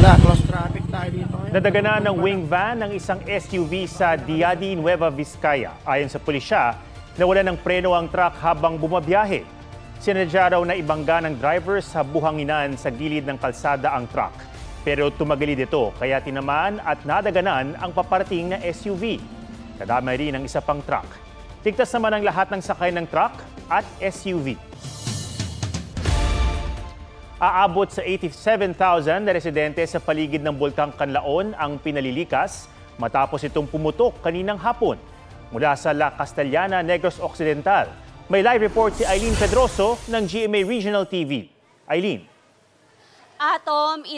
Wala, close traffic tayo dito ngayon. Nadaganan ng wing van ng isang SUV sa Diadi, Nueva Vizcaya. Ayon sa pulisya, nawala ng preno ang truck habang bumabiyahe. Sinadya raw na ibangga ng driver sa buhanginan sa gilid ng kalsada ang truck. Pero tumagalid ito kaya tinamaan at nadaganan ang paparating na SUV. Kadamay rin ang isa pang truck. Ligtas naman ang lahat ng sakay ng truck at SUV. Aabot sa 87,000 na residente sa paligid ng Bulkang Canlaon ang pinalilikas matapos itong pumutok kaninang hapon. Mula sa La Castellana, Negros Occidental, may live report si Eileen Pedroso ng GMA Regional TV. Eileen. Atom,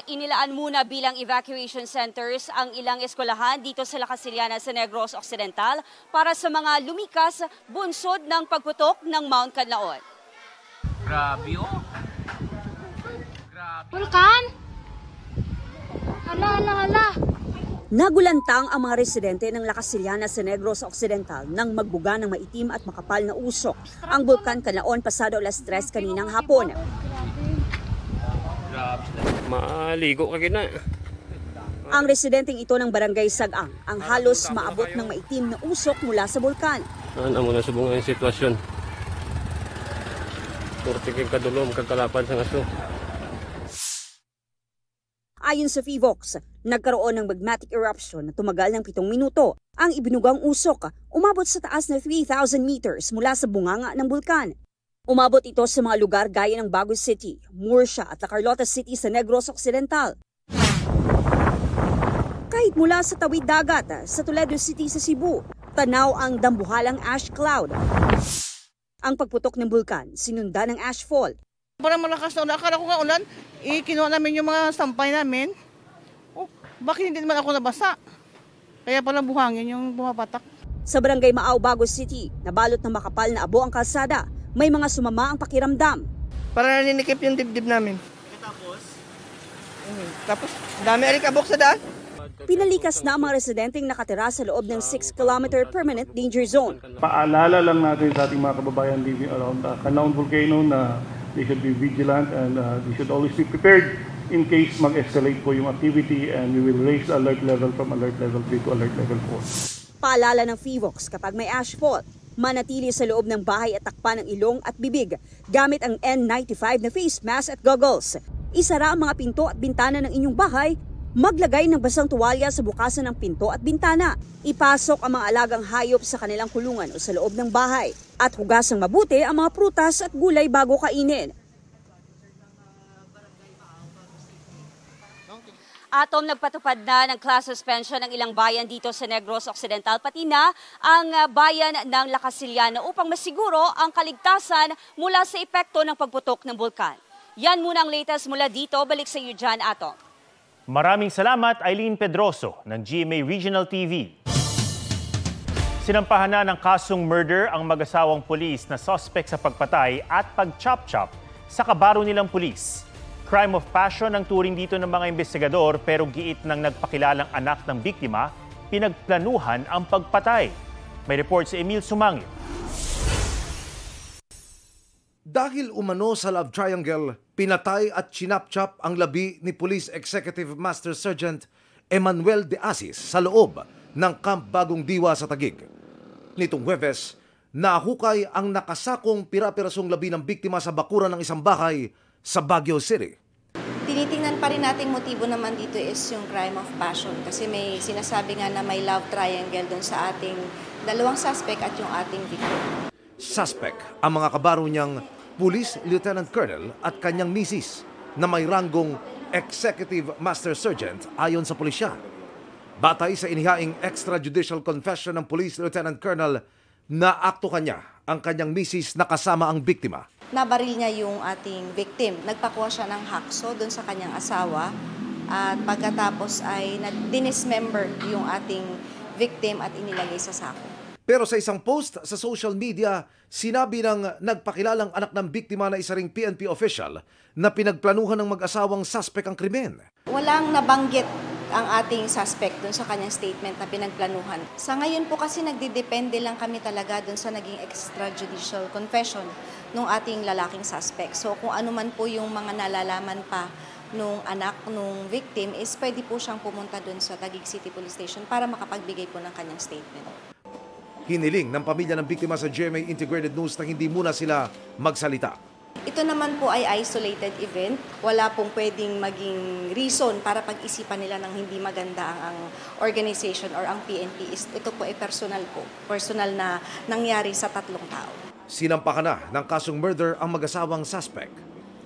inilaan muna bilang evacuation centers ang ilang eskwelahan dito sa La Castellana sa Negros Occidental para sa mga lumikas bunsod ng pagputok ng Mount Canlaon. Grabe oh! Bulkan! Hala! Nagulantang ang mga residente ng La Castellana sa Negros Occidental nang magbuga ng maitim at makapal na usok ang Bulkan Canlaon pasado alas 3 kaninang hapon. Maligo ka gina. Ang residenteng ito ng Barangay Sagang ang halos maabot ng maitim na usok mula sa bulkan. Ano mo na subong ang sitwasyon? Turtikin kadulom kagkalapan sa ngaso. Ayon sa FIVOX, nagkaroon ng magmatic eruption na tumagal ng 7 minuto. Ang ibinugang usok umabot sa taas na 3,000 meters mula sa bunganga ng bulkan. Umabot ito sa mga lugar gaya ng Baguio City, Murcia at La Carlota City sa Negros Occidental. Kahit mula sa tawid dagat sa Toledo City sa Cebu, tanaw ang dambuhalang ash cloud. Ang pagputok ng bulkan sinunda ng ashfall. Parang malakas na ulan. Akala ko nga ulan, kinuha namin yung mga sampay namin. Oh, bakit hindi naman ako nabasa? Kaya pala buhangin yung bumapatak. Sa Barangay Maaw, Baguio City, nabalot ng makapal na abo ang kalsada. May mga sumama ang pakiramdam. Para naninikip yung dibdib namin. Tapos, dami alikabok sa daan. Pinalikas na ang mga residenteng nakatira sa loob ng 6-kilometer permanent danger zone. Paalala lang natin sa ating mga kababayan living around the Canlaon volcano na they should be vigilant and they should always be prepared in case mag-escalate po yung activity, and we will raise the alert level from alert level 3 to alert level 4. Paalala ng FIVOX kapag may ashfall, manatili sa loob ng bahay at takpan ng ilong at bibig gamit ang N95 na face mask at goggles. Isara ang mga pinto at bintana ng inyong bahay. Maglagay ng basang tuwalya sa bukasan ng pinto at bintana. Ipasok ang mga alagang hayop sa kanilang kulungan o sa loob ng bahay. At hugasang mabuti ang mga prutas at gulay bago kainin. Atom, nagpatupad na ng class suspension ng ilang bayan dito sa Negros Occidental, pati na ang bayan ng La Castellana upang masiguro ang kaligtasan mula sa epekto ng pagputok ng bulkan. Yan muna ang latest mula dito. Balik sa iyo dyan, Atom. Maraming salamat, Eileen Pedroso ng GMA Regional TV. Sinampahan na ng kasong murder ang mag-asawang pulis na suspect sa pagpatay at pag-chop-chop sa kabaro nilang pulis. Crime of passion ang turing dito ng mga investigador, pero giit ng nagpakilalang anak ng biktima, pinagplanuhan ang pagpatay. May report si Emil Sumangit. Dahil umano sa love triangle, pinatay at chinap-chop ang labi ni Police Executive Master Sergeant Emmanuel De Asis sa loob ng Camp Bagong Diwa sa Taguig. Nitong Huwebes, nahukay ang nakasakong pira-pirasong labi ng biktima sa bakuran ng isang bahay sa Baguio City. Tinitingnan pa rin nating motibo naman dito is yung crime of passion kasi may sinasabi nga na may love triangle doon sa ating dalawang suspect at yung ating victim. Suspect ang mga kabaro niyang Police Lieutenant Colonel at kanyang misis na may ranggong Executive Master Sergeant ayon sa pulisya. Batay sa inihaing extrajudicial confession ng Police Lieutenant Colonel, naakto kanya ang kanyang misis na kasama ang biktima. Nabaril niya yung ating victim. Nagpakuha siya ng hakso doon sa kanyang asawa at pagkatapos ay dinismember yung ating victim at inilagay sa sako. Pero sa isang post sa social media, sinabi ng nagpakilalang anak ng biktima na isa ring PNP official na pinagplanuhan ng mag-asawang suspect ang krimen. Walang nabanggit ang ating suspect dun sa kanyang statement na pinagplanuhan. Sa ngayon po kasi nagdidepende lang kami talaga dun sa naging extrajudicial confession ng ating lalaking suspect. So kung ano man po yung mga nalalaman pa nung anak nung victim is pwede po siyang pumunta dun sa Taguig City Police Station para makapagbigay po ng kanyang statement. Hiniling ng pamilya ng biktima sa GMA Integrated News na hindi muna sila magsalita. Ito naman po ay isolated event. Wala pong pwedeng maging reason para pag-isipan nila ng hindi maganda ang organization or ang PNP. Ito po ay personal po. Personal na nangyari sa 3 tao. Sinampakan na ng kasong murder ang mag-asawang suspect.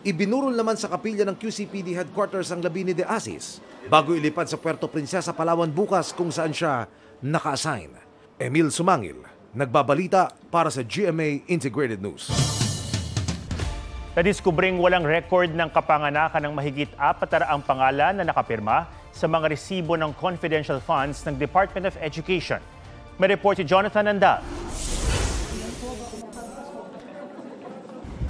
Ibinurol naman sa kapilya ng QCPD headquarters ang labi ni De Asis bago ilipad sa Puerto Princesa, Palawan bukas kung saan siya naka-assign. Emil Sumangil, nagbabalita para sa GMA Integrated News. Nadiskubring walang record ng kapanganakan ng mahigit 400 pangalan na nakapirma sa mga resibo ng confidential funds ng Department of Education. May report si Jonathan Andal.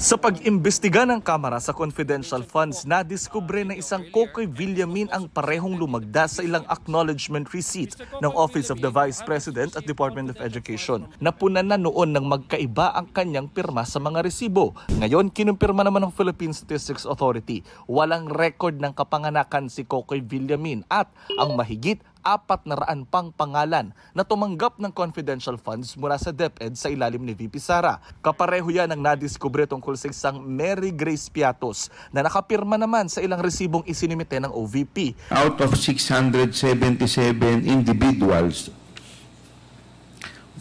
Sa pag-imbestiga ng Kamara sa confidential funds, nadiskubre na isang Kokoy Villamin ang parehong lumagda sa ilang acknowledgement receipt ng Office of the Vice President at Department of Education. Napunan na noon ng magkaiba ang kanyang pirma sa mga resibo. Ngayon, kinumpirma naman ng Philippine Statistics Authority. Walang record ng kapanganakan si Kokoy Villamin at ang mahigit 400 pang pangalan na tumanggap ng confidential funds mula sa DepEd sa ilalim ni VP Sara. Kapareho yan ang nadiskubre tungkol sa isang Mary Grace Piatos na nakapirma naman sa ilang resibong isinimite ng OVP. Out of 677 individuals,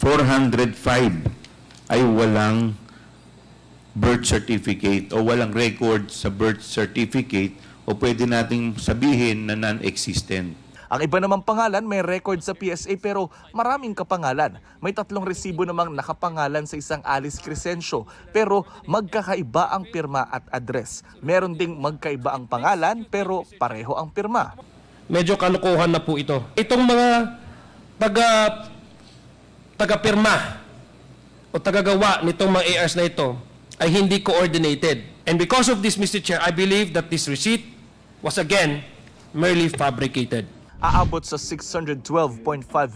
405 ay walang birth certificate o walang record sa birth certificate o pwede nating sabihin na non-existent. Ang iba namang pangalan may record sa PSA pero maraming kapangalan. May 3 resibo namang nakapangalan sa isang Alice Crescencio pero magkakaiba ang pirma at address. Meron ding magkaiba ang pangalan pero pareho ang pirma. Medyo kalokohan na po ito. Itong mga taga-pirma o tagagawa nitong mga ARs na ito ay hindi coordinated. And because of this, Mr. Chair, I believe that this receipt was again merely fabricated. Aabot sa 612.5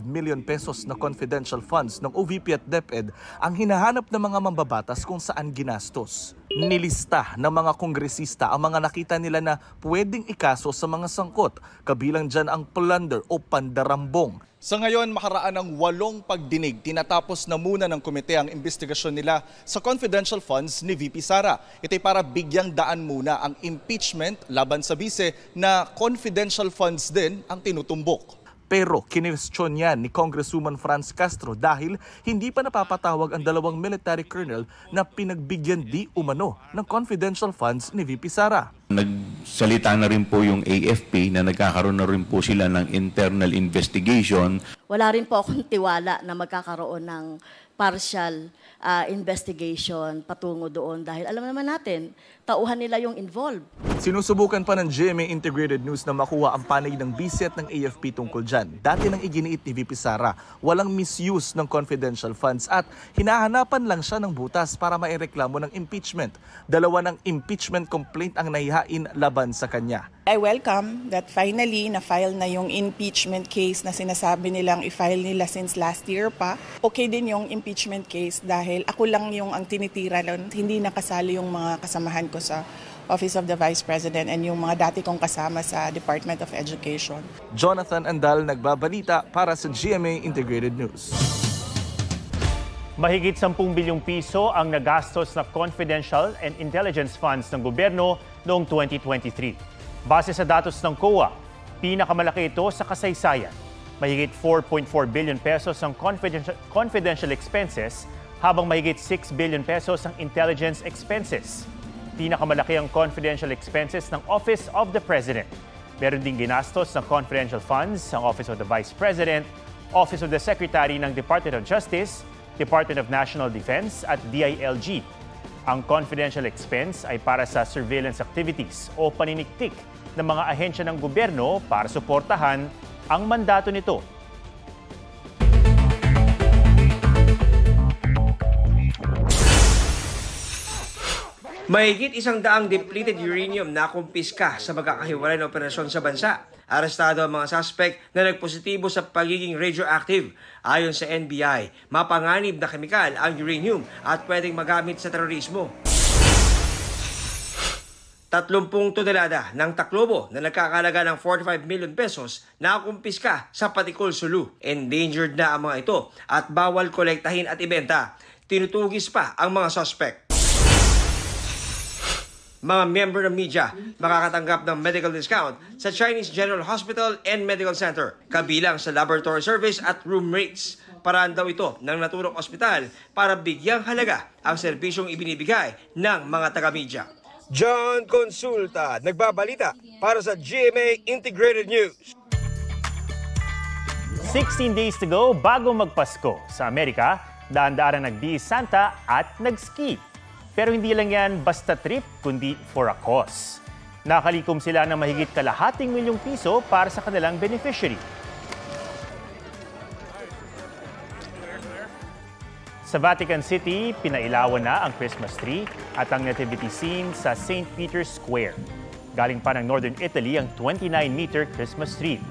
million pesos na confidential funds ng OVP at DepEd ang hinahanap ng mga mambabatas kung saan ginastos. Nilista ng mga kongresista ang mga nakita nila na pwedeng ikaso sa mga sangkot, kabilang dyan ang plunder o pandarambong. Sa ngayon, makaraan ng 8 pagdinig, tinatapos na muna ng komite ang investigasyon nila sa confidential funds ni VP Sara. Ito'y para bigyang daan muna ang impeachment laban sa bise na confidential funds din ang tinutumbok. Pero kinwestiyon yan ni Congresswoman Franz Castro dahil hindi pa napapatawag ang 2 military colonel na pinagbigyan di umano ng confidential funds ni VP Sara. Nagsalita na rin po yung AFP na nagkakaroon na rin po sila ng internal investigation. Wala rin po akong tiwala na magkakaroon ng partial investigation patungo doon dahil alam naman natin, tauhan nila yung involved. Sinusubukan pa ng GMA Integrated News na makuha ang panig ng BISET ng AFP tungkol dyan. Dati nang iginiit ni VP Sara, walang misuse ng confidential funds at hinahanapan lang siya ng butas para maireklamo ng impeachment. 2 ng impeachment complaint ang nahihain laban sa kanya. I welcome that finally na-file na yung impeachment case na sinasabi nilang i-file nila since last year pa. Okay din yung impeachment case dahil ako lang yung ang tinitira lang, hindi nakasali yung mga kasamahan ko sa Office of the Vice President and yung mga dati kong kasama sa Department of Education. Jonathan Andal, nagbabalita para sa GMA Integrated News. Mahigit 10 bilyong piso ang nagastos na confidential and intelligence funds ng gobyerno noong 2023. Base sa datos ng COA, pinakamalaki ito sa kasaysayan. Mahigit 4.4 billion pesos ang confidential expenses habang mahigit 6 billion pesos ang intelligence expenses. Pinakamalaki ang confidential expenses ng Office of the President. Meron ding ginastos ng confidential funds ang Office of the Vice President, Office of the Secretary ng Department of Justice, Department of National Defense at DILG. Ang confidential expense ay para sa surveillance activities o paniniktik ng mga ahensya ng gobyerno para suportahan ang mandato nito. Mahigit 100 depleted uranium na kumpiska sa magkakahiwalay na operasyon sa bansa. Arestado ang mga suspect na nagpositibo sa pagiging radioactive. Ayon sa NBI, mapanganib na kemikal ang uranium at pwedeng magamit sa terorismo. 30 tonelada ng taklobo na nagkakalaga ng 45 million pesos na kumpiska sa Patikul, Sulu. Endangered na ang mga ito at bawal kolektahin at ibenta. Tinutugis pa ang mga suspect. Mga member ng media makakatanggap ng medical discount sa Chinese General Hospital and Medical Center, kabilang sa laboratory service at room rates. Paraan daw ito ng naturang ospital para bigyang halaga ang serbisyong ibinibigay ng mga taga-media. John Consulta, nagbabalita para sa GMA Integrated News. 16 days to go bago magpasko. Sa Amerika, daan-daan nagdi Santa at nag-ski. Pero hindi lang yan basta trip, kundi for a cause. Nakalikom sila ng mahigit kalahating milyong piso para sa kanilang beneficiary. Sa Vatican City, pinailawan na ang Christmas tree at ang nativity scene sa St. Peter's Square. Galing pa ng Northern Italy ang 29-meter Christmas tree.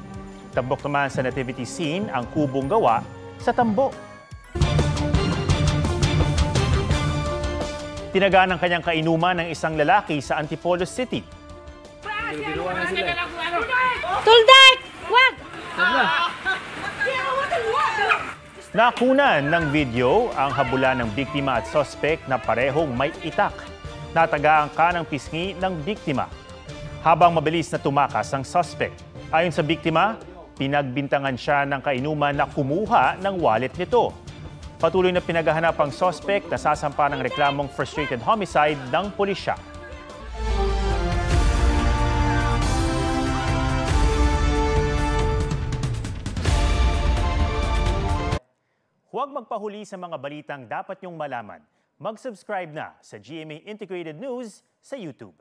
Tambok naman sa nativity scene ang kubong gawa sa tambo. Tinagaan ang kanyang kainuman ng isang lalaki sa Antipolo City. Tuldak! Wag! Nakunan ng video ang habulan ng biktima at suspect na parehong may itak. Natagaan ka ng pisngi ng biktima habang mabilis na tumakas ang suspect. Ayon sa biktima, pinagbintangan siya ng kainuman na kumuha ng wallet nito. Patuloy na pinaghahanap ang suspect na sasampa ng reklamong frustrated homicide ng pulisya. Huwag magpahuli sa mga balitang dapat niyong malaman. Mag-subscribe na sa GMA Integrated News sa YouTube.